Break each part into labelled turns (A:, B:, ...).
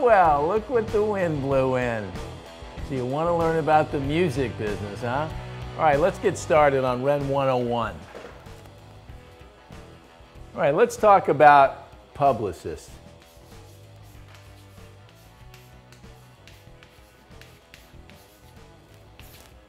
A: Well, look what the wind blew in. So you want to learn about the music business, huh? All right, let's get started on REN 101. All right, let's talk about Publicists.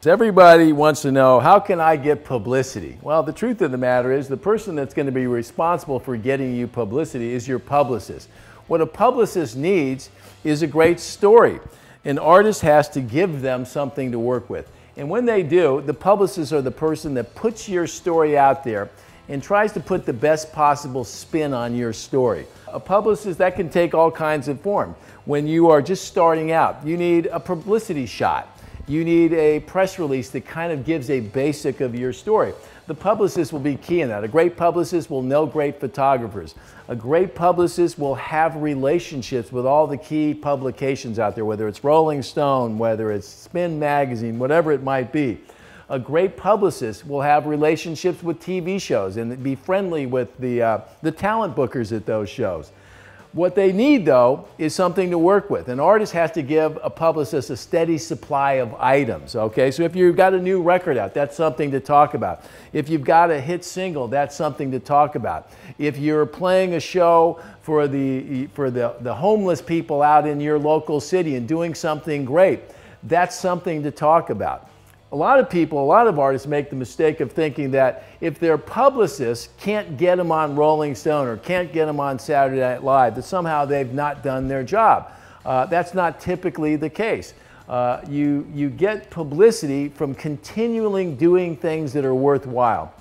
A: Everybody wants to know, how can I get publicity? Well, the truth of the matter is the person that's going to be responsible for getting you publicity is your publicist. What a publicist needs is a great story. An artist has to give them something to work with. And when they do, the publicists are the person that puts your story out there and tries to put the best possible spin on your story. A publicist, that can take all kinds of form. When you are just starting out, you need a publicity shot. You need a press release that kind of gives a basic of your story. The publicist will be key in that. A great publicist will know great photographers. A great publicist will have relationships with all the key publications out there, whether it's Rolling Stone, whether it's Spin Magazine, whatever it might be. A great publicist will have relationships with TV shows and be friendly with the talent bookers at those shows. What they need, though, is something to work with. An artist has to give a publicist a steady supply of items, okay? So if you've got a new record out, that's something to talk about. If you've got a hit single, that's something to talk about. If you're playing a show for the homeless people out in your local city and doing something great, that's something to talk about. A lot of people, a lot of artists make the mistake of thinking that if their publicist can't get them on Rolling Stone or can't get them on Saturday Night Live, that somehow they've not done their job. That's not typically the case. You get publicity from continually doing things that are worthwhile.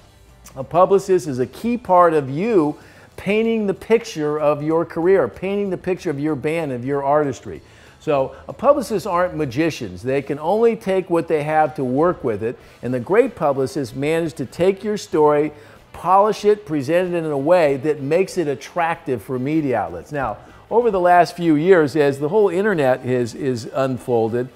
A: A publicist is a key part of you painting the picture of your career, painting the picture of your band, of your artistry. So publicists aren't magicians. They can only take what they have to work with it, and the great publicists manage to take your story, polish it, present it in a way that makes it attractive for media outlets. Now, over the last few years, as the whole internet is unfolded,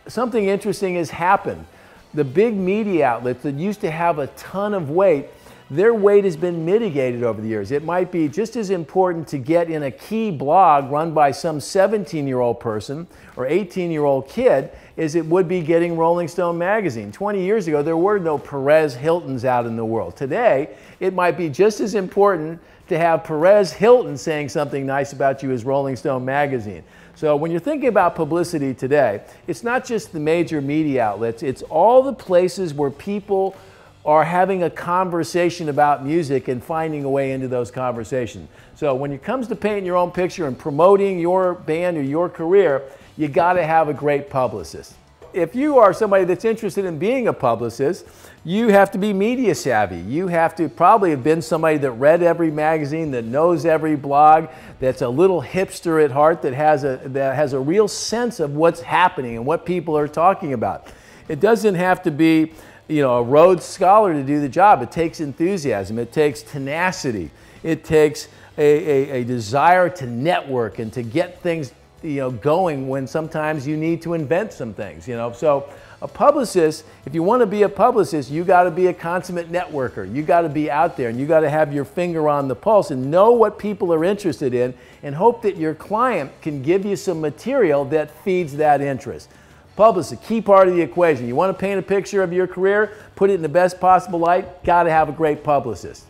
A: something interesting has happened. The big media outlets that used to have a ton of weight, their weight has been mitigated over the years. It might be just as important to get in a key blog run by some 17-year-old person or 18-year-old kid as it would be getting Rolling Stone magazine. 20 years ago, there were no Perez Hiltons out in the world. Today, it might be just as important to have Perez Hilton saying something nice about you as Rolling Stone magazine. So when you're thinking about publicity today, it's not just the major media outlets, it's all the places where people are having a conversation about music and finding a way into those conversations. So when it comes to painting your own picture and promoting your band or your career, you got to have a great publicist. If you are somebody that's interested in being a publicist, you have to be media savvy. You have to probably have been somebody that read every magazine, that knows every blog, that's a little hipster at heart, that has a real sense of what's happening and what people are talking about. It doesn't have to be, you know, a Rhodes Scholar to do the job. It takes enthusiasm, it takes tenacity, it takes a desire to network and to get things, you know, going when sometimes you need to invent some things, you know. So a publicist, if you want to be a publicist, you got to be a consummate networker. You got to be out there and you got to have your finger on the pulse and know what people are interested in and hope that your client can give you some material that feeds that interest. Publicist, a key part of the equation. You want to paint a picture of your career, put it in the best possible light, got to have a great publicist.